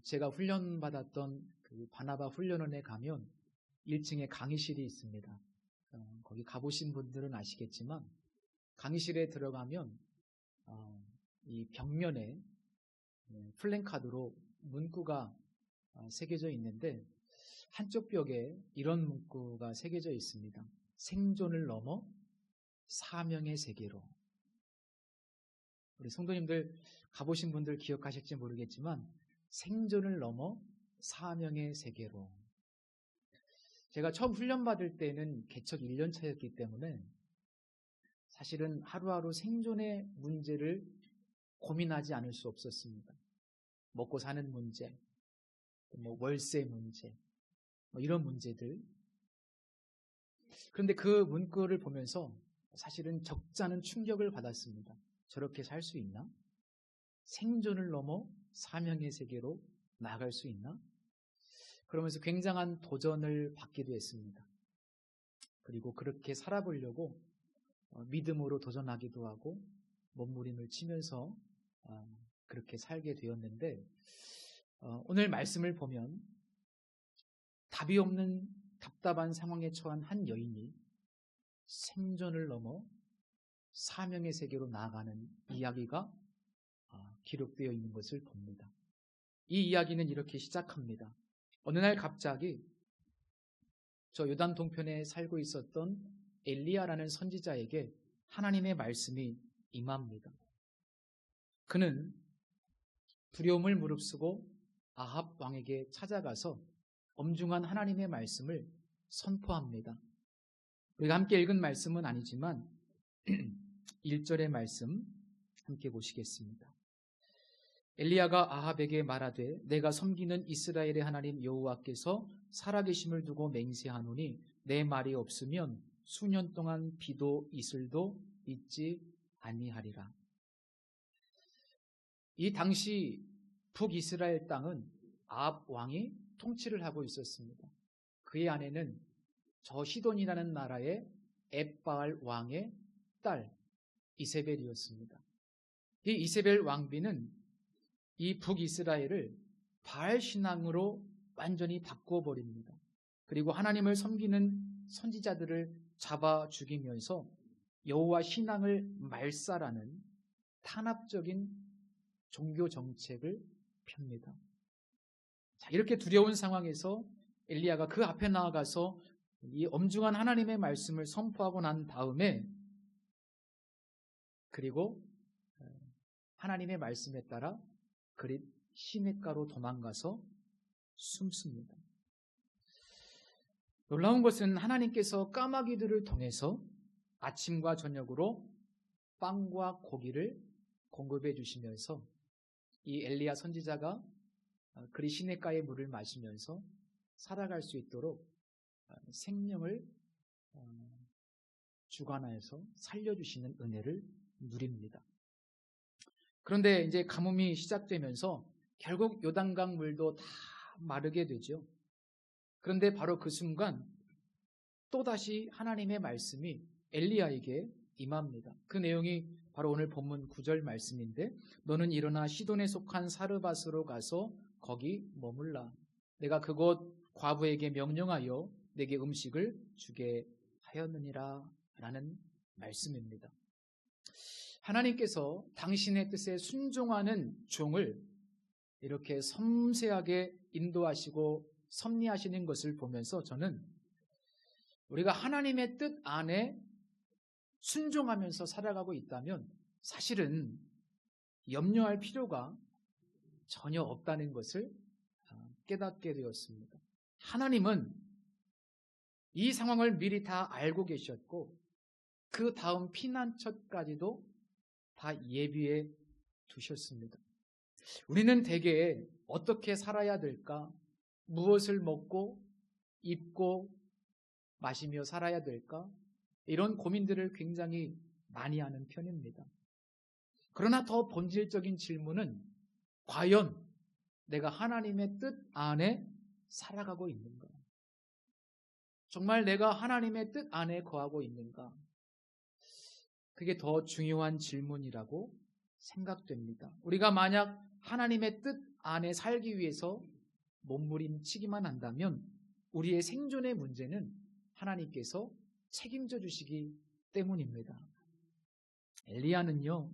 제가 훈련받았던 그 바나바 훈련원에 가면 1층에 강의실이 있습니다. 거기 가보신 분들은 아시겠지만 강의실에 들어가면 이 벽면에 플랜카드로 문구가 새겨져 있는데 한쪽 벽에 이런 문구가 새겨져 있습니다. 생존을 넘어 사명의 세계로. 우리 성도님들 가보신 분들 기억하실지 모르겠지만 생존을 넘어 사명의 세계로. 제가 처음 훈련받을 때는 개척 1년 차였기 때문에 사실은 하루하루 생존의 문제를 고민하지 않을 수 없었습니다. 먹고 사는 문제, 월세 문제, 이런 문제들. 그런데 그 문구를 보면서 사실은 적잖은 충격을 받았습니다. 저렇게 살 수 있나? 생존을 넘어 사명의 세계로 나아갈 수 있나? 그러면서 굉장한 도전을 받기도 했습니다. 그리고 그렇게 살아보려고 믿음으로 도전하기도 하고 몸부림을 치면서 그렇게 살게 되었는데 오늘 말씀을 보면 답이 없는 답답한 상황에 처한 한 여인이 생존을 넘어 사명의 세계로 나아가는 이야기가 기록되어 있는 것을 봅니다. 이 이야기는 이렇게 시작합니다. 어느 날 갑자기 저 요단 동편에 살고 있었던 엘리야라는 선지자에게 하나님의 말씀이 임합니다. 그는 두려움을 무릅쓰고 아합 왕에게 찾아가서 엄중한 하나님의 말씀을 선포합니다. 우리가 함께 읽은 말씀은 아니지만 1절의 말씀 함께 보시겠습니다. 엘리야가 아합에게 말하되 내가 섬기는 이스라엘의 하나님 여호와께서 살아계심을 두고 맹세하노니 내 말이 없으면 수년 동안 비도 이슬도 있지 아니하리라. 이 당시 북이스라엘 땅은 아합 왕이 통치를 하고 있었습니다. 그의 아내는 저 시돈이라는 나라의 엣바알 왕의 딸 이세벨이었습니다. 이 이세벨 왕비는 이 북이스라엘을 바알 신앙으로 완전히 바꿔버립니다. 그리고 하나님을 섬기는 선지자들을 잡아 죽이면서 여호와 신앙을 말살하는 탄압적인 종교 정책을 펴니다. 자, 이렇게 두려운 상황에서 엘리야가 그 앞에 나아가서 이 엄중한 하나님의 말씀을 선포하고 난 다음에 그리고 하나님의 말씀에 따라 그릿 시냇가로 도망가서 숨습니다. 놀라운 것은 하나님께서 까마귀들을 통해서 아침과 저녁으로 빵과 고기를 공급해 주시면서 이 엘리야 선지자가 그릿 시냇가의 물을 마시면서 살아갈 수 있도록 생명을 주관하여서 살려주시는 은혜를 누립니다. 그런데 이제 가뭄이 시작되면서 결국 요단강 물도 다 마르게 되죠. 그런데 바로 그 순간 또다시 하나님의 말씀이 엘리야에게 임합니다. 그 내용이 바로 오늘 본문 9절 말씀인데 너는 일어나 시돈에 속한 사르밧으로 가서 거기 머물라. 내가 그곳 과부에게 명령하여 내게 음식을 주게 하였느니라 라는 말씀입니다. 하나님께서 당신의 뜻에 순종하는 종을 이렇게 섬세하게 인도하시고 섭리하시는 것을 보면서 저는 우리가 하나님의 뜻 안에 순종하면서 살아가고 있다면 사실은 염려할 필요가 전혀 없다는 것을 깨닫게 되었습니다. 하나님은 이 상황을 미리 다 알고 계셨고 그 다음 피난처까지도 다 예비해 두셨습니다. 우리는 대개 어떻게 살아야 될까? 무엇을 먹고 입고 마시며 살아야 될까? 이런 고민들을 굉장히 많이 하는 편입니다. 그러나 더 본질적인 질문은 과연 내가 하나님의 뜻 안에 살아가고 있는가? 정말 내가 하나님의 뜻 안에 거하고 있는가? 그게 더 중요한 질문이라고 생각됩니다. 우리가 만약 하나님의 뜻 안에 살기 위해서 몸부림치기만 한다면 우리의 생존의 문제는 하나님께서 책임져 주시기 때문입니다. 엘리야는요,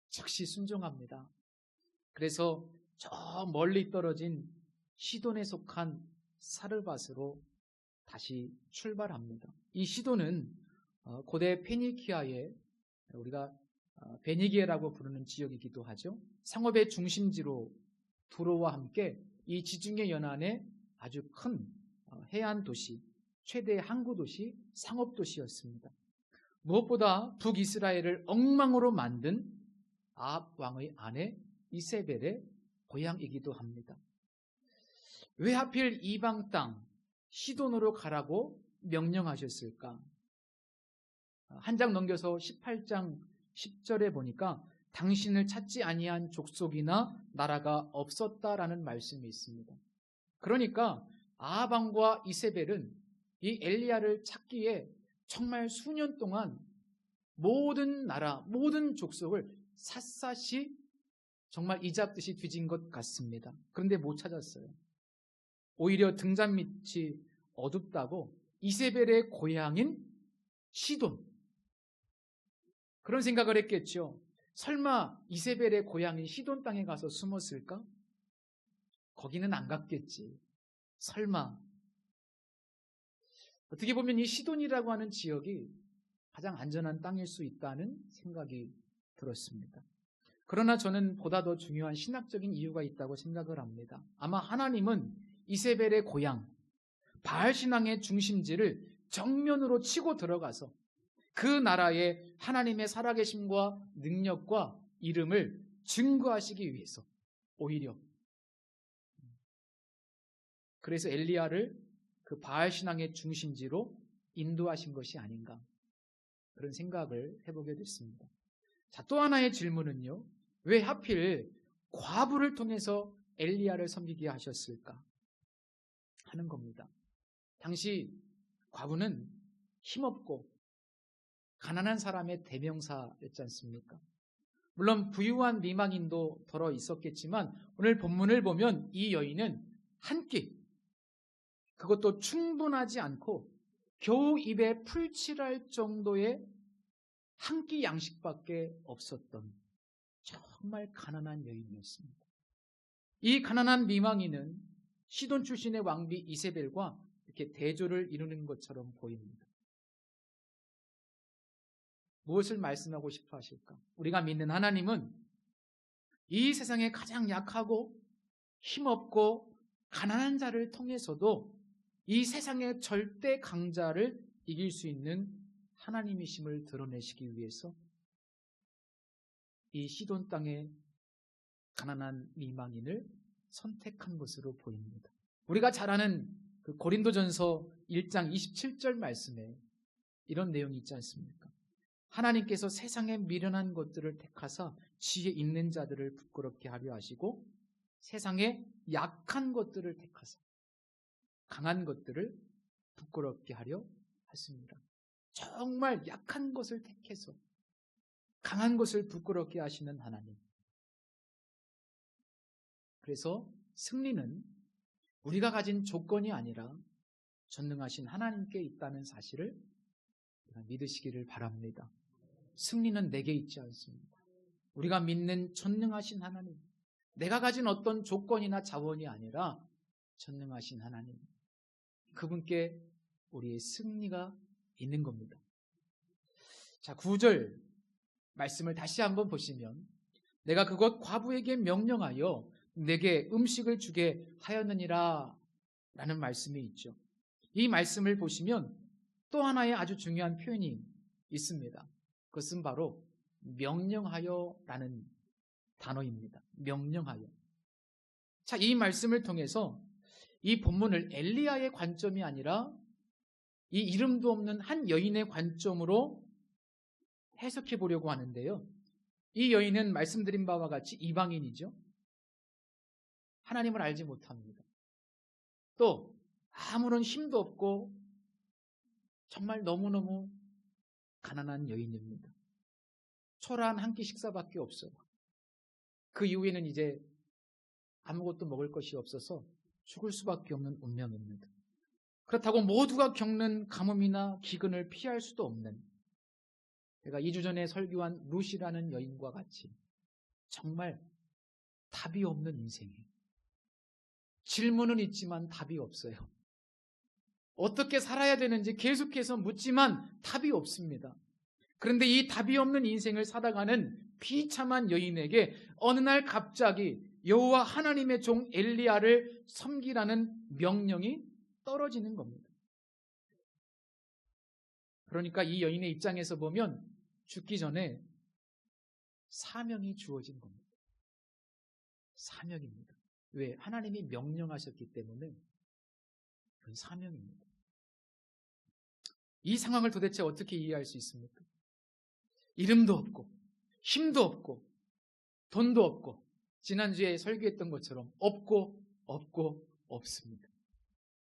즉시 순종합니다. 그래서 저 멀리 떨어진 시돈에 속한 사르밧으로 다시 출발합니다. 이 시돈은 고대 페니키아의 우리가 베니게라고 부르는 지역이기도 하죠. 상업의 중심지로 두로와 함께 이 지중해 연안의 아주 큰 해안 도시, 최대 항구 도시, 상업 도시였습니다. 무엇보다 북이스라엘을 엉망으로 만든 아합 왕의 아내 이세벨의 고향이기도 합니다. 왜 하필 이방 땅 시돈으로 가라고 명령하셨을까? 한 장 넘겨서 18장 10절에 보니까 당신을 찾지 아니한 족속이나 나라가 없었다라는 말씀이 있습니다. 그러니까 아합 왕과 이세벨은 이 엘리야를 찾기에 정말 수년 동안 모든 나라, 모든 족속을 샅샅이 정말 이잡듯이 뒤진 것 같습니다. 그런데 못 찾았어요. 오히려 등잔 밑이 어둡다고 이세벨의 고향인 시돈, 그런 생각을 했겠죠. 설마 이세벨의 고향인 시돈 땅에 가서 숨었을까? 거기는 안 갔겠지. 설마. 어떻게 보면 이 시돈이라고 하는 지역이 가장 안전한 땅일 수 있다는 생각이 들었습니다. 그러나 저는 보다 더 중요한 신학적인 이유가 있다고 생각을 합니다. 아마 하나님은 이세벨의 고향, 바알 신앙의 중심지를 정면으로 치고 들어가서 그 나라의 하나님의 살아계심과 능력과 이름을 증거하시기 위해서 오히려 그래서 엘리야를 그 바알 신앙의 중심지로 인도하신 것이 아닌가, 그런 생각을 해보게 됐습니다. 자, 또 하나의 질문은요, 왜 하필 과부를 통해서 엘리야를 섬기게 하셨을까 하는 겁니다. 당시 과부는 힘없고 가난한 사람의 대명사였지 않습니까? 물론 부유한 미망인도 덜어 있었겠지만 오늘 본문을 보면 이 여인은 한 끼, 그것도 충분하지 않고 겨우 입에 풀칠할 정도의 한 끼 양식밖에 없었던 정말 가난한 여인이었습니다. 이 가난한 미망인은 시돈 출신의 왕비 이세벨과 이렇게 대조를 이루는 것처럼 보입니다. 무엇을 말씀하고 싶어 하실까? 우리가 믿는 하나님은 이 세상에 가장 약하고 힘없고 가난한 자를 통해서도 이 세상의 절대 강자를 이길 수 있는 하나님이심을 드러내시기 위해서 이 시돈 땅의 가난한 미망인을 선택한 것으로 보입니다. 우리가 잘 아는 그 고린도전서 1장 27절 말씀에 이런 내용이 있지 않습니까? 하나님께서 세상에 미련한 것들을 택하사 지혜 있는 자들을 부끄럽게 하려 하시고 세상에 약한 것들을 택하사 강한 것들을 부끄럽게 하려 하십니다. 정말 약한 것을 택해서 강한 것을 부끄럽게 하시는 하나님. 그래서 승리는 우리가 가진 조건이 아니라 전능하신 하나님께 있다는 사실을 믿으시기를 바랍니다. 승리는 내게 있지 않습니다. 우리가 믿는 전능하신 하나님, 내가 가진 어떤 조건이나 자원이 아니라 전능하신 하나님, 그분께 우리의 승리가 있는 겁니다. 자, 9절 말씀을 다시 한번 보시면 내가 그곳 과부에게 명령하여 내게 음식을 주게 하였느니라 라는 말씀이 있죠. 이 말씀을 보시면 또 하나의 아주 중요한 표현이 있습니다. 그것은 바로 명령하여라는 단어입니다. 명령하여. 자, 이 말씀을 통해서 이 본문을 엘리야의 관점이 아니라 이 이름도 없는 한 여인의 관점으로 해석해 보려고 하는데요. 이 여인은 말씀드린 바와 같이 이방인이죠. 하나님을 알지 못합니다. 또 아무런 힘도 없고 정말 너무너무 가난한 여인입니다. 초라한 한 끼 식사밖에 없어요. 그 이후에는 이제 아무것도 먹을 것이 없어서 죽을 수밖에 없는 운명입니다. 그렇다고 모두가 겪는 가뭄이나 기근을 피할 수도 없는, 제가 2주 전에 설교한 루시라는 여인과 같이 정말 답이 없는 인생이에요. 질문은 있지만 답이 없어요. 어떻게 살아야 되는지 계속해서 묻지만 답이 없습니다. 그런데 이 답이 없는 인생을 살아가는 비참한 여인에게 어느 날 갑자기 여호와 하나님의 종 엘리야를 섬기라는 명령이 떨어지는 겁니다. 그러니까 이 여인의 입장에서 보면 죽기 전에 사명이 주어진 겁니다. 사명입니다. 왜? 하나님이 명령하셨기 때문에 그건 사명입니다. 이 상황을 도대체 어떻게 이해할 수 있습니까? 이름도 없고 힘도 없고 돈도 없고 지난주에 설교했던 것처럼 없고 없습니다.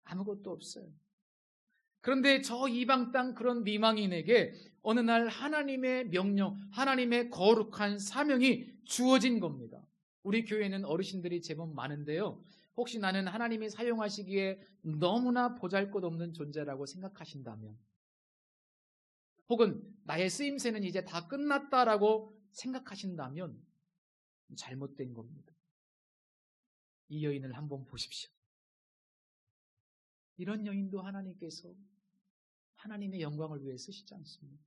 아무것도 없어요. 그런데 저 이방 땅 그런 미망인에게 어느 날 하나님의 명령, 하나님의 거룩한 사명이 주어진 겁니다. 우리 교회는 어르신들이 제법 많은데요. 혹시 나는 하나님이 사용하시기에 너무나 보잘것없는 존재라고 생각하신다면, 혹은 나의 쓰임새는 이제 다 끝났다라고 생각하신다면 잘못된 겁니다. 이 여인을 한번 보십시오. 이런 여인도 하나님께서 하나님의 영광을 위해 쓰시지 않습니까?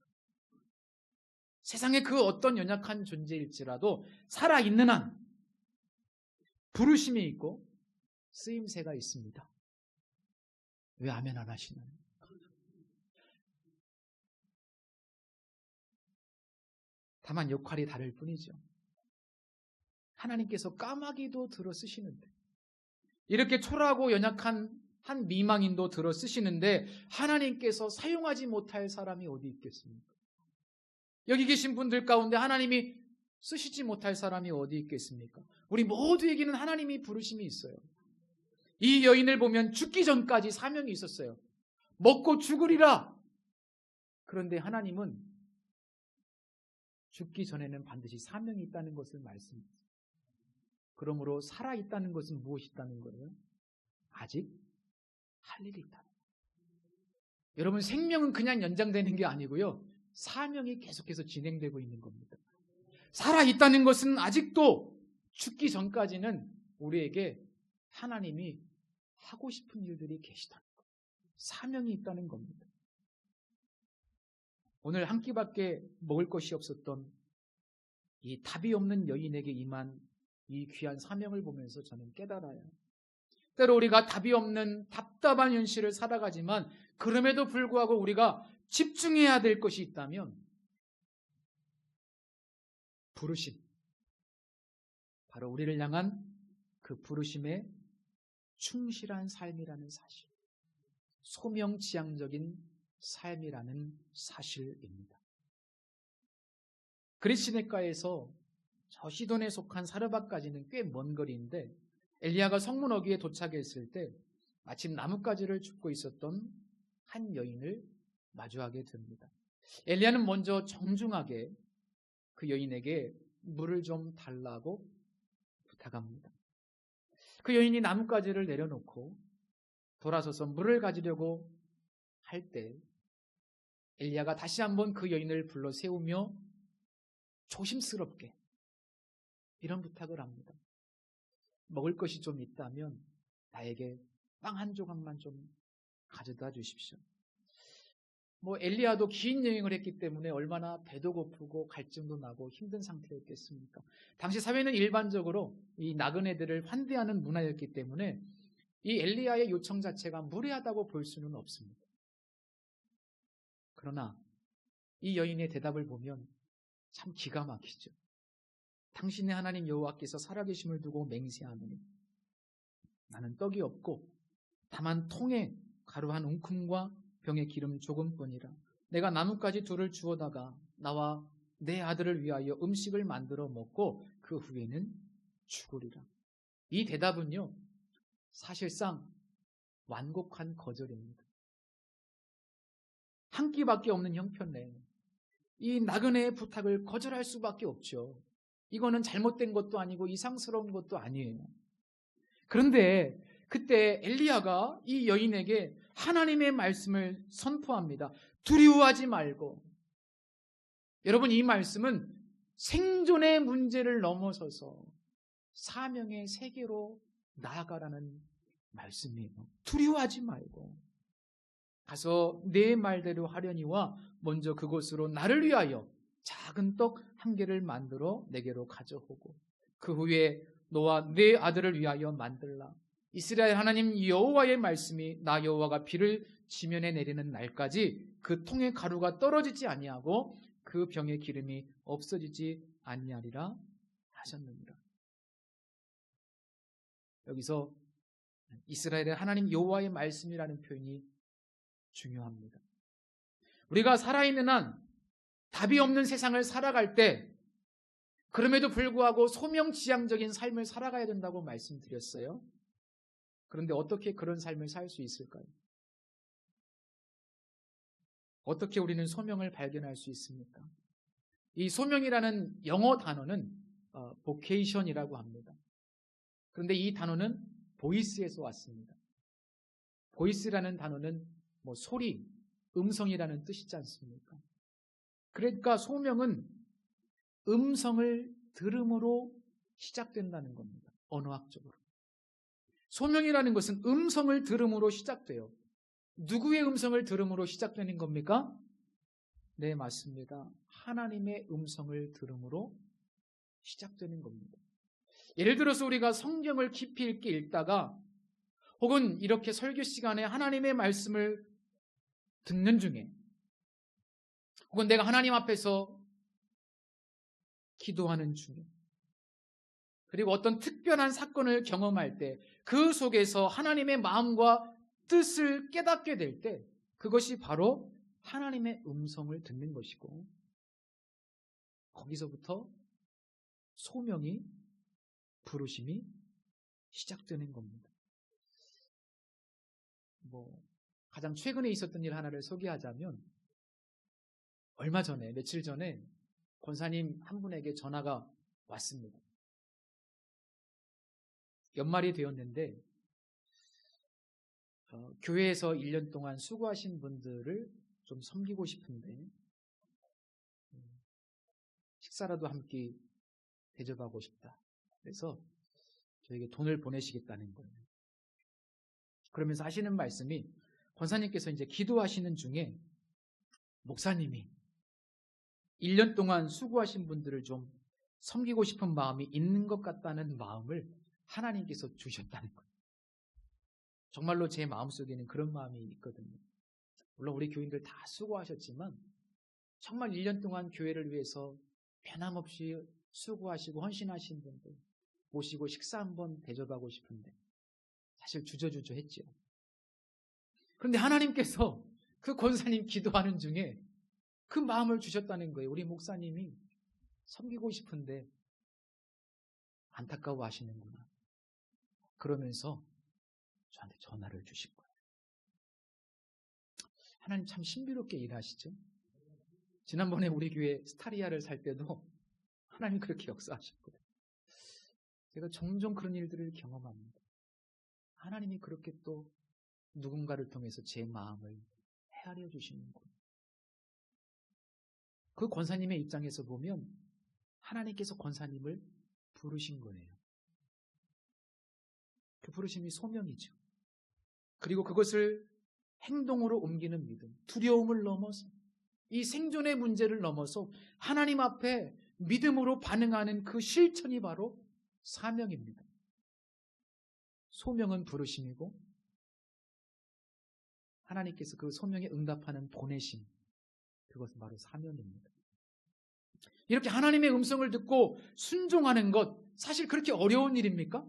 세상에 그 어떤 연약한 존재일지라도 살아있는 한 부르심이 있고 쓰임새가 있습니다. 왜 아멘 안 하시나요? 다만 역할이 다를 뿐이죠. 하나님께서 까마귀도 들어 쓰시는데, 이렇게 초라하고 연약한 한 미망인도 들어 쓰시는데 하나님께서 사용하지 못할 사람이 어디 있겠습니까? 여기 계신 분들 가운데 하나님이 쓰시지 못할 사람이 어디 있겠습니까? 우리 모두에게는 하나님이 부르심이 있어요. 이 여인을 보면 죽기 전까지 사명이 있었어요. 먹고 죽으리라. 그런데 하나님은 죽기 전에는 반드시 사명이 있다는 것을 말씀하세요. 그러므로 살아있다는 것은 무엇이 있다는 거예요? 아직 할 일이 있다는 거예요. 여러분, 생명은 그냥 연장되는 게 아니고요, 사명이 계속해서 진행되고 있는 겁니다. 살아있다는 것은 아직도 죽기 전까지는 우리에게 하나님이 하고 싶은 일들이 계시다는 거예요. 사명이 있다는 겁니다. 오늘 한 끼밖에 먹을 것이 없었던 이 답이 없는 여인에게 임한 이 귀한 사명을 보면서 저는 깨달아요. 때로 우리가 답이 없는 답답한 현실을 살아가지만 그럼에도 불구하고 우리가 집중해야 될 것이 있다면 부르심, 바로 우리를 향한 그 부르심에 충실한 삶이라는 사실, 소명지향적인 삶이라는 사실입니다. 그리스네가에서 저 시돈에 속한 사르밧까지는 꽤 먼 거리인데, 엘리야가 성문 어귀에 도착했을 때 마침 나뭇가지를 줍고 있었던 한 여인을 마주하게 됩니다. 엘리야는 먼저 정중하게 그 여인에게 물을 좀 달라고 부탁합니다. 그 여인이 나뭇가지를 내려놓고 돌아서서 물을 가지려고 할 때 엘리야가 다시 한번 그 여인을 불러 세우며 조심스럽게 이런 부탁을 합니다. 먹을 것이 좀 있다면 나에게 빵 한 조각만 좀 가져다 주십시오. 엘리야도 긴 여행을 했기 때문에 얼마나 배도 고프고 갈증도 나고 힘든 상태였겠습니까? 당시 사회는 일반적으로 이 나그네들을 환대하는 문화였기 때문에 이 엘리야의 요청 자체가 무례하다고 볼 수는 없습니다. 그러나 이 여인의 대답을 보면 참 기가 막히죠. 당신의 하나님 여호와께서 살아계심을 두고 맹세하노니 나는 떡이 없고 다만 통에 가루 한 웅큼과 병에 기름 조금뿐이라. 내가 나뭇가지 둘을 주워다가 나와 내 아들을 위하여 음식을 만들어 먹고 그 후에는 죽으리라. 이 대답은요, 사실상 완곡한 거절입니다. 한 끼밖에 없는 형편에 이 나그네의 부탁을 거절할 수밖에 없죠. 이거는 잘못된 것도 아니고 이상스러운 것도 아니에요. 그런데 그때 엘리야가 이 여인에게 하나님의 말씀을 선포합니다. 두려워하지 말고. 여러분, 이 말씀은 생존의 문제를 넘어서서 사명의 세계로 나아가라는 말씀이에요. 두려워하지 말고 가서 내 말대로 하려니와 먼저 그곳으로 나를 위하여 작은 떡 한 개를 만들어 내게로 가져오고 그 후에 너와 내 아들을 위하여 만들라. 이스라엘 하나님 여호와의 말씀이 나 여호와가 비를 지면에 내리는 날까지 그 통의 가루가 떨어지지 아니하고 그 병의 기름이 없어지지 아니하리라 하셨느니라. 여기서 이스라엘의 하나님 여호와의 말씀이라는 표현이 중요합니다. 우리가 살아있는 한 답이 없는 세상을 살아갈 때 그럼에도 불구하고 소명지향적인 삶을 살아가야 된다고 말씀드렸어요. 그런데 어떻게 그런 삶을 살 수 있을까요? 어떻게 우리는 소명을 발견할 수 있습니까? 이 소명이라는 영어 단어는 vocation이라고 합니다. 그런데 이 단어는 보이스에서 왔습니다. 보이스라는 단어는 소리, 음성이라는 뜻이지 않습니까? 그러니까 소명은 음성을 들음으로 시작된다는 겁니다. 언어학적으로. 소명이라는 것은 음성을 들음으로 시작돼요. 누구의 음성을 들음으로 시작되는 겁니까? 네, 맞습니다. 하나님의 음성을 들음으로 시작되는 겁니다. 예를 들어서 우리가 성경을 깊이 읽다가 혹은 이렇게 설교 시간에 하나님의 말씀을 듣는 중에 혹은 내가 하나님 앞에서 기도하는 중에 그리고 어떤 특별한 사건을 경험할 때 그 속에서 하나님의 마음과 뜻을 깨닫게 될 때 그것이 바로 하나님의 음성을 듣는 것이고 거기서부터 소명이 부르심이 시작되는 겁니다. 가장 최근에 있었던 일 하나를 소개하자면 얼마 전에 며칠 전에 권사님 한 분에게 전화가 왔습니다. 연말이 되었는데 교회에서 1년 동안 수고하신 분들을 좀 섬기고 싶은데 식사라도 함께 대접하고 싶다. 그래서 저에게 돈을 보내시겠다는 거예요. 그러면서 하시는 말씀이 권사님께서 이제 기도하시는 중에 목사님이 1년 동안 수고하신 분들을 좀 섬기고 싶은 마음이 있는 것 같다는 마음을 하나님께서 주셨다는 거예요. 정말로 제 마음속에는 그런 마음이 있거든요. 물론 우리 교인들 다 수고하셨지만 정말 1년 동안 교회를 위해서 변함없이 수고하시고 헌신하신 분들 모시고 식사 한번 대접하고 싶은데 사실 주저주저 했죠. 그런데 하나님께서 그 권사님 기도하는 중에 그 마음을 주셨다는 거예요. 우리 목사님이 섬기고 싶은데 안타까워 하시는구나. 그러면서 저한테 전화를 주신 거예요. 하나님 참 신비롭게 일하시죠. 지난번에 우리 교회 스타리아를 살 때도 하나님 그렇게 역사하셨거든요. 제가 종종 그런 일들을 경험합니다. 하나님이 그렇게 또 누군가를 통해서 제 마음을 헤아려 주시는 거예요. 그 권사님의 입장에서 보면 하나님께서 권사님을 부르신 거예요. 그 부르심이 소명이죠. 그리고 그것을 행동으로 옮기는 믿음, 두려움을 넘어서 이 생존의 문제를 넘어서 하나님 앞에 믿음으로 반응하는 그 실천이 바로 사명입니다. 소명은 부르심이고 하나님께서 그 소명에 응답하는 보내심, 그것은 바로 사명입니다. 이렇게 하나님의 음성을 듣고 순종하는 것 사실 그렇게 어려운 일입니까?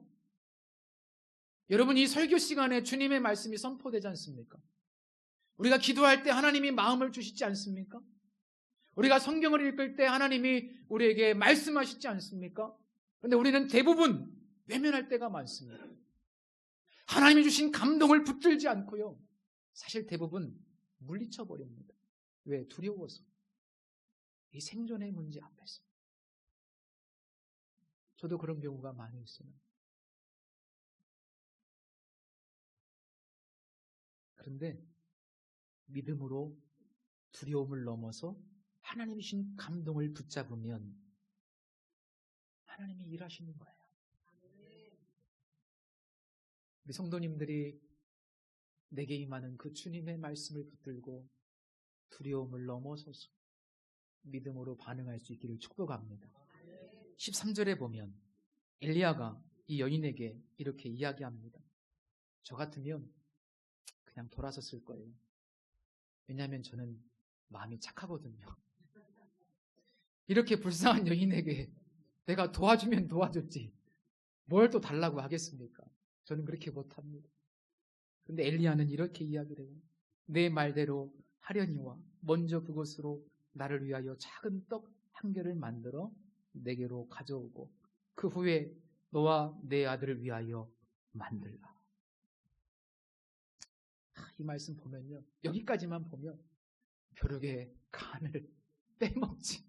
여러분, 이 설교 시간에 주님의 말씀이 선포되지 않습니까? 우리가 기도할 때 하나님이 마음을 주시지 않습니까? 우리가 성경을 읽을 때 하나님이 우리에게 말씀하시지 않습니까? 그런데 우리는 대부분 외면할 때가 많습니다. 하나님이 주신 감동을 붙들지 않고요. 사실 대부분 물리쳐 버립니다. 왜? 두려워서. 이 생존의 문제 앞에서. 저도 그런 경우가 많이 있어요. 그런데 믿음으로 두려움을 넘어서 하나님이 주신 감동을 붙잡으면 하나님이 일하시는 거예요. 우리 성도님들이 내게 임하는 그 주님의 말씀을 붙들고 두려움을 넘어서서 믿음으로 반응할 수 있기를 축복합니다. 13절에 보면 엘리야가 이 여인에게 이렇게 이야기합니다. 저 같으면 그냥 돌아섰을 거예요. 왜냐하면 저는 마음이 착하거든요. 이렇게 불쌍한 여인에게 내가 도와주면 도와줬지 뭘 또 달라고 하겠습니까? 저는 그렇게 못합니다. 그런데 엘리야는 이렇게 이야기를 해요. 내 말대로 하려니와 먼저 그것으로 나를 위하여 작은 떡 한 개를 만들어 내게로 가져오고 그 후에 너와 내 아들을 위하여 만들라. 이 말씀 보면요, 여기까지만 보면 벼룩의 간을 빼먹지.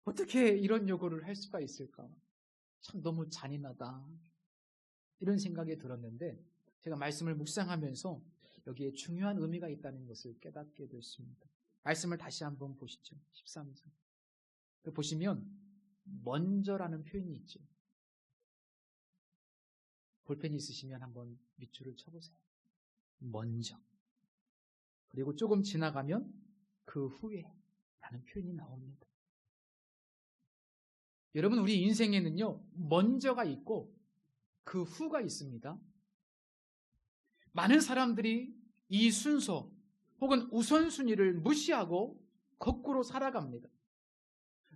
어떻게 이런 요구를 할 수가 있을까? 참 너무 잔인하다. 이런 생각이 들었는데 제가 말씀을 묵상하면서 여기에 중요한 의미가 있다는 것을 깨닫게 됐습니다. 말씀을 다시 한번 보시죠. 13절. 보시면 먼저라는 표현이 있죠. 볼펜이 있으시면 한번 밑줄을 쳐보세요. 먼저. 그리고 조금 지나가면 그 후에 라는 표현이 나옵니다. 여러분, 우리 인생에는요, 먼저가 있고 그 후가 있습니다. 많은 사람들이 이 순서 혹은 우선순위를 무시하고 거꾸로 살아갑니다.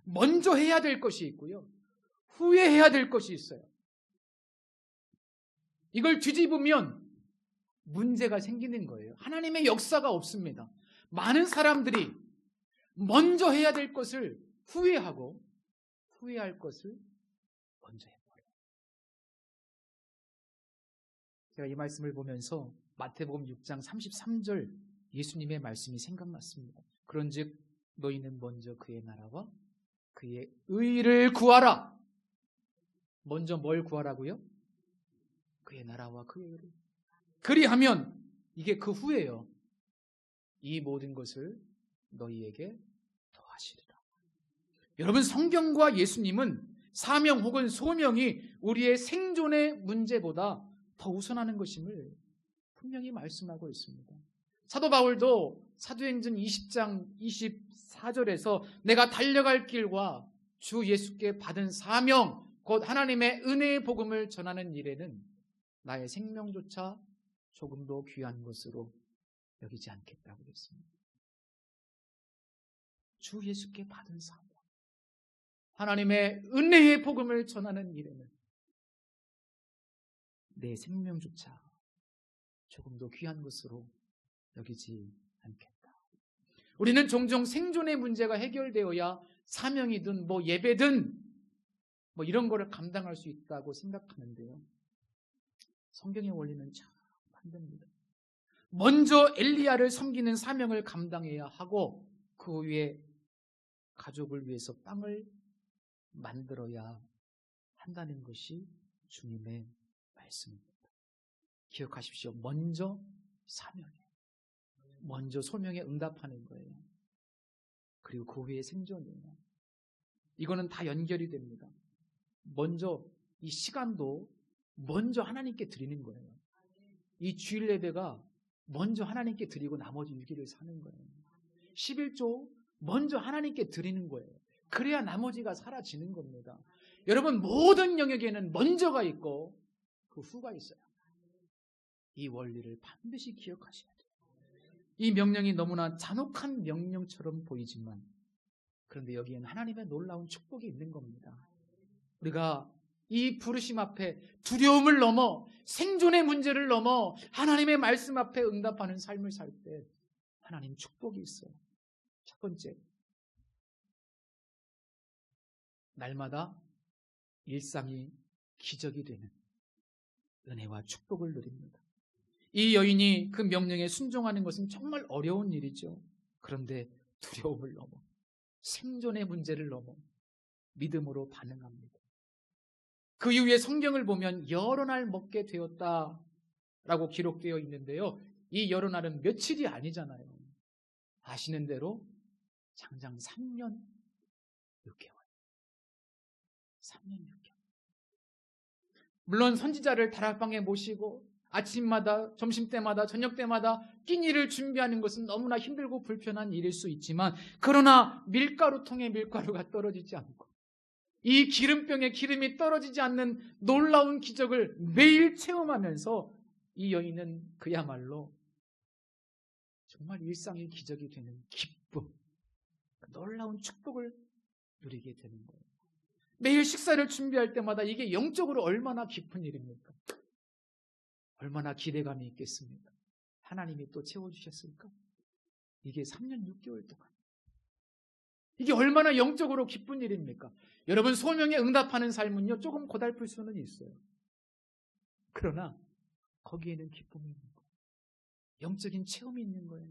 먼저 해야 될 것이 있고요, 후에 해야 될 것이 있어요. 이걸 뒤집으면 문제가 생기는 거예요. 하나님의 역사가 없습니다. 많은 사람들이 먼저 해야 될 것을 후회하고 후회할 것을 먼저 해버려요. 제가 이 말씀을 보면서 마태복음 6장 33절 예수님의 말씀이 생각났습니다. 그런즉 너희는 먼저 그의 나라와 그의 의를 구하라. 먼저 뭘 구하라고요? 그의 나라와 그의 의를. 그리하면 이게 그 후에요. 이 모든 것을 너희에게 더하시리라. 여러분, 성경과 예수님은 사명 혹은 소명이 우리의 생존의 문제보다 더 우선하는 것임을 분명히 말씀하고 있습니다. 사도 바울도 사도행전 20장 24절에서 내가 달려갈 길과 주 예수께 받은 사명 곧 하나님의 은혜의 복음을 전하는 일에는 나의 생명조차 조금도 귀한 것으로 여기지 않겠다고 했습니다. 주 예수께 받은 사명, 하나님의 은혜의 복음을 전하는 일에는 내 생명조차 조금도 귀한 것으로 여기지 않겠다. 우리는 종종 생존의 문제가 해결되어야 사명이든 예배든 이런 거를 감당할 수 있다고 생각하는데요, 성경의 원리는 참 반대입니다. 먼저 엘리야를 섬기는 사명을 감당해야 하고 그 후에 가족을 위해서 빵을 만들어야 한다는 것이 주님의 말씀입니다. 기억하십시오. 먼저 사명이에요. 먼저 소명에 응답하는 거예요. 그리고 그 후에 생존이에요. 이거는 다 연결이 됩니다. 먼저 이 시간도 먼저 하나님께 드리는 거예요. 이 주일 예배가 먼저 하나님께 드리고 나머지 6일을 사는 거예요. 11조 먼저 하나님께 드리는 거예요. 그래야 나머지가 사라지는 겁니다. 여러분, 모든 영역에는 먼저가 있고 그 후가 있어요. 이 원리를 반드시 기억하셔야 돼요. 이 명령이 너무나 잔혹한 명령처럼 보이지만 그런데 여기에는 하나님의 놀라운 축복이 있는 겁니다. 우리가 이 부르심 앞에 두려움을 넘어 생존의 문제를 넘어 하나님의 말씀 앞에 응답하는 삶을 살 때 하나님 축복이 있어요. 첫 번째, 날마다 일상이 기적이 되는 은혜와 축복을 누립니다. 이 여인이 그 명령에 순종하는 것은 정말 어려운 일이죠. 그런데 두려움을 넘어 생존의 문제를 넘어 믿음으로 반응합니다. 그 이후에 성경을 보면 여러 날 먹게 되었다라고 기록되어 있는데요, 이 여론날은 며칠이 아니잖아요. 아시는 대로 장장 3년 6개월. 3년 6개월. 물론 선지자를 다락방에 모시고 아침마다, 점심때마다, 저녁때마다 끼니를 준비하는 것은 너무나 힘들고 불편한 일일 수 있지만, 그러나 밀가루통에 밀가루가 떨어지지 않고 이 기름병에 기름이 떨어지지 않는 놀라운 기적을 매일 체험하면서 이 여인은 그야말로 정말 일상의 기적이 되는 기쁨, 놀라운 축복을 누리게 되는 거예요. 매일 식사를 준비할 때마다 이게 영적으로 얼마나 깊은 일입니까? 얼마나 기대감이 있겠습니까? 하나님이 또 채워주셨을까? 이게 3년 6개월 동안. 이게 얼마나 영적으로 기쁜 일입니까? 여러분, 소명에 응답하는 삶은요, 조금 고달플 수는 있어요. 그러나 거기에는 기쁨이 있는 거예요. 영적인 체험이 있는 거예요.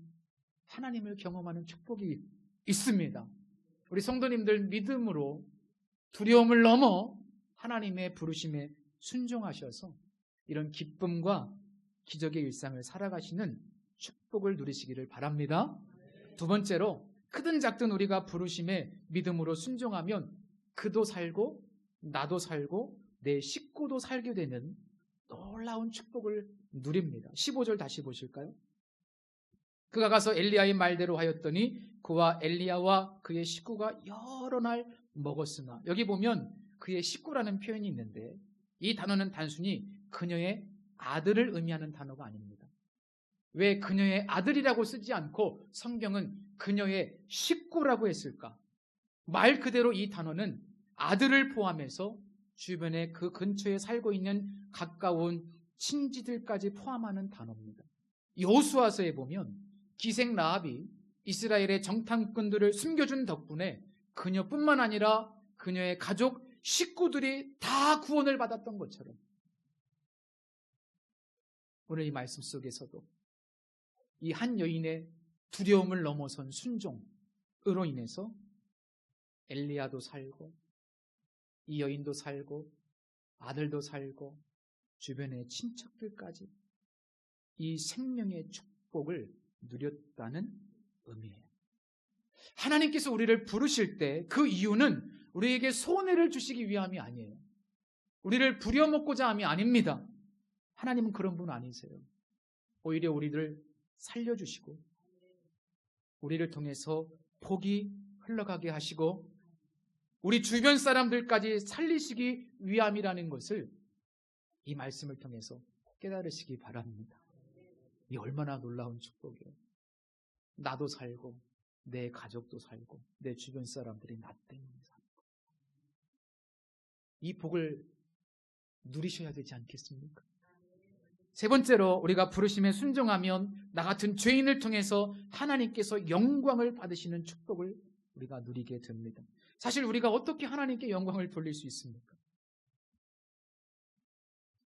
하나님을 경험하는 축복이 있습니다. 우리 성도님들 믿음으로 두려움을 넘어 하나님의 부르심에 순종하셔서 이런 기쁨과 기적의 일상을 살아가시는 축복을 누리시기를 바랍니다. 두 번째로, 크든 작든 우리가 부르심에 믿음으로 순종하면 그도 살고 나도 살고 내 식구도 살게 되는 놀라운 축복을 누립니다. 15절 다시 보실까요? 그가 가서 엘리야의 말대로 하였더니 그와 엘리야와 그의 식구가 여러 날 먹었으나, 여기 보면 그의 식구라는 표현이 있는데 이 단어는 단순히 그녀의 아들을 의미하는 단어가 아닙니다. 왜 그녀의 아들이라고 쓰지 않고 성경은 그녀의 식구라고 했을까? 말 그대로 이 단어는 아들을 포함해서 주변에 그 근처에 살고 있는 가까운 친지들까지 포함하는 단어입니다. 여호수아서에 보면 기생 라합이 이스라엘의 정탐꾼들을 숨겨준 덕분에 그녀뿐만 아니라 그녀의 가족, 식구들이 다 구원을 받았던 것처럼 오늘 이 말씀 속에서도 이 한 여인의 두려움을 넘어선 순종으로 인해서 엘리야도 살고 이 여인도 살고 아들도 살고 주변의 친척들까지 이 생명의 축복을 누렸다는 의미예요. 하나님께서 우리를 부르실 때 그 이유는 우리에게 손해를 주시기 위함이 아니에요. 우리를 부려먹고자 함이 아닙니다. 하나님은 그런 분 아니세요. 오히려 우리를 살려주시고 우리를 통해서 복이 흘러가게 하시고 우리 주변 사람들까지 살리시기 위함이라는 것을 이 말씀을 통해서 깨달으시기 바랍니다. 이 얼마나 놀라운 축복이에요. 나도 살고 내 가족도 살고 내 주변 사람들이 나 때문에 살고 이 복을 누리셔야 되지 않겠습니까? 세 번째로, 우리가 부르심에 순종하면 나 같은 죄인을 통해서 하나님께서 영광을 받으시는 축복을 우리가 누리게 됩니다. 사실 우리가 어떻게 하나님께 영광을 돌릴 수 있습니까?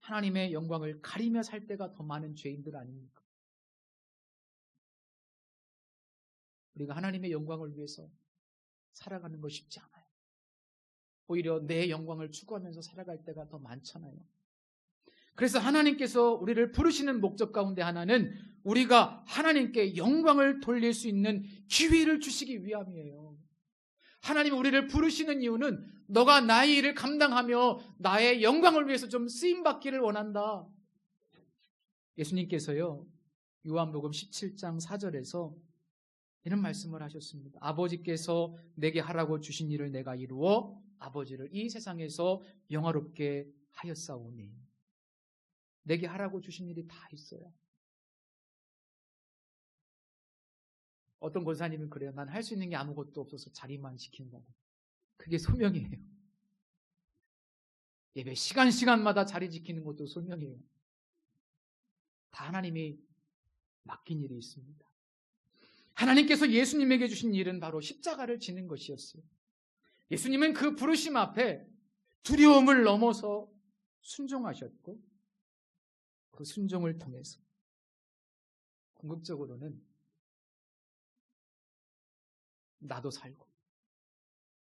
하나님의 영광을 가리며 살 때가 더 많은 죄인들 아닙니까? 우리가 하나님의 영광을 위해서 살아가는 거 쉽지 않아요. 오히려 내 영광을 추구하면서 살아갈 때가 더 많잖아요. 그래서 하나님께서 우리를 부르시는 목적 가운데 하나는 우리가 하나님께 영광을 돌릴 수 있는 기회를 주시기 위함이에요. 하나님이 우리를 부르시는 이유는 너가 나의 일을 감당하며 나의 영광을 위해서 좀 쓰임받기를 원한다. 예수님께서요, 요한복음 17장 4절에서 이런 말씀을 하셨습니다. 아버지께서 내게 하라고 주신 일을 내가 이루어 아버지를 이 세상에서 영화롭게 하였사오니. 내게 하라고 주신 일이 다 있어요. 어떤 권사님은 그래요. 난 할 수 있는 게 아무것도 없어서 자리만 지킨다고. 그게 소명이에요. 예배 시간마다 자리 지키는 것도 소명이에요. 다 하나님이 맡긴 일이 있습니다. 하나님께서 예수님에게 주신 일은 바로 십자가를 지는 것이었어요. 예수님은 그 부르심 앞에 두려움을 넘어서 순종하셨고 그 순종을 통해서 궁극적으로는 나도 살고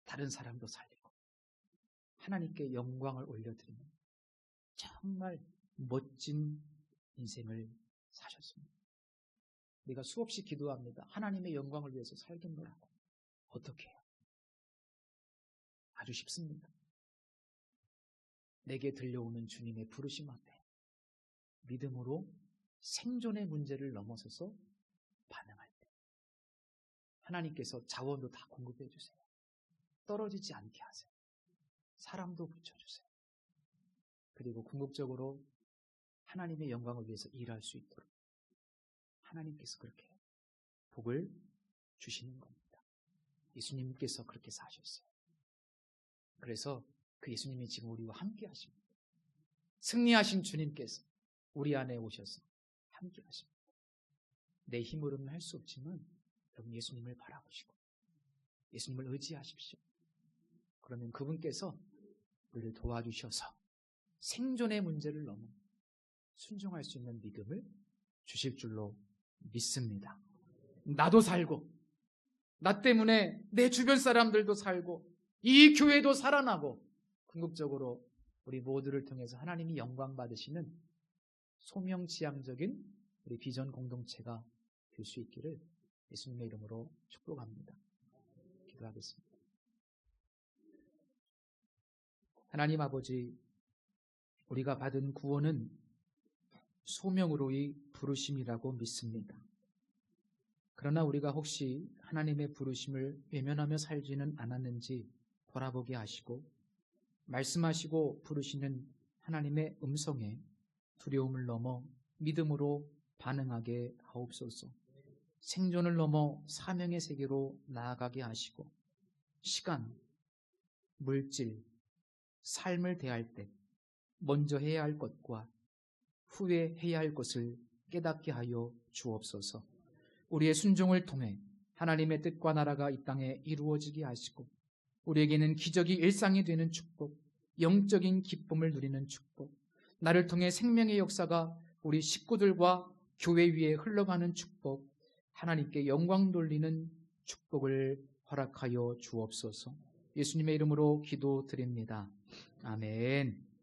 다른 사람도 살리고 하나님께 영광을 올려드리는 정말 멋진 인생을 사셨습니다. 우리가 수없이 기도합니다. 하나님의 영광을 위해서 살겠노라고. 어떻게 해요? 아주 쉽습니다. 내게 들려오는 주님의 부르심 앞에 믿음으로 생존의 문제를 넘어서서 반응할 때 하나님께서 자원도 다 공급해 주세요. 떨어지지 않게 하세요. 사람도 붙여주세요. 그리고 궁극적으로 하나님의 영광을 위해서 일할 수 있도록 하나님께서 그렇게 복을 주시는 겁니다. 예수님께서 그렇게 사셨어요. 그래서 그 예수님이 지금 우리와 함께 하십니다. 승리하신 주님께서 우리 안에 오셔서 함께 하십니다. 내 힘으로는 할 수 없지만 여러분 예수님을 바라보시고 예수님을 의지하십시오. 그러면 그분께서 우리를 도와주셔서 생존의 문제를 넘어 순종할 수 있는 믿음을 주실 줄로 믿습니다. 나도 살고 나 때문에 내 주변 사람들도 살고 이 교회도 살아나고 궁극적으로 우리 모두를 통해서 하나님이 영광 받으시는 소명지향적인 우리 비전 공동체가 될 수 있기를 예수님의 이름으로 축복합니다. 기도하겠습니다. 하나님 아버지, 우리가 받은 구원은 소명으로의 부르심이라고 믿습니다. 그러나 우리가 혹시 하나님의 부르심을 외면하며 살지는 않았는지 돌아보게 하시고 말씀하시고 부르시는 하나님의 음성에 두려움을 넘어 믿음으로 반응하게 하옵소서. 생존을 넘어 사명의 세계로 나아가게 하시고 시간, 물질, 삶을 대할 때 먼저 해야 할 것과 후에 해야 할 것을 깨닫게 하여 주옵소서. 우리의 순종을 통해 하나님의 뜻과 나라가 이 땅에 이루어지게 하시고 우리에게는 기적이 일상이 되는 축복, 영적인 기쁨을 누리는 축복, 나를 통해 생명의 역사가 우리 식구들과 교회 위에 흘러가는 축복, 하나님께 영광 돌리는 축복을 허락하여 주옵소서. 예수님의 이름으로 기도드립니다. 아멘.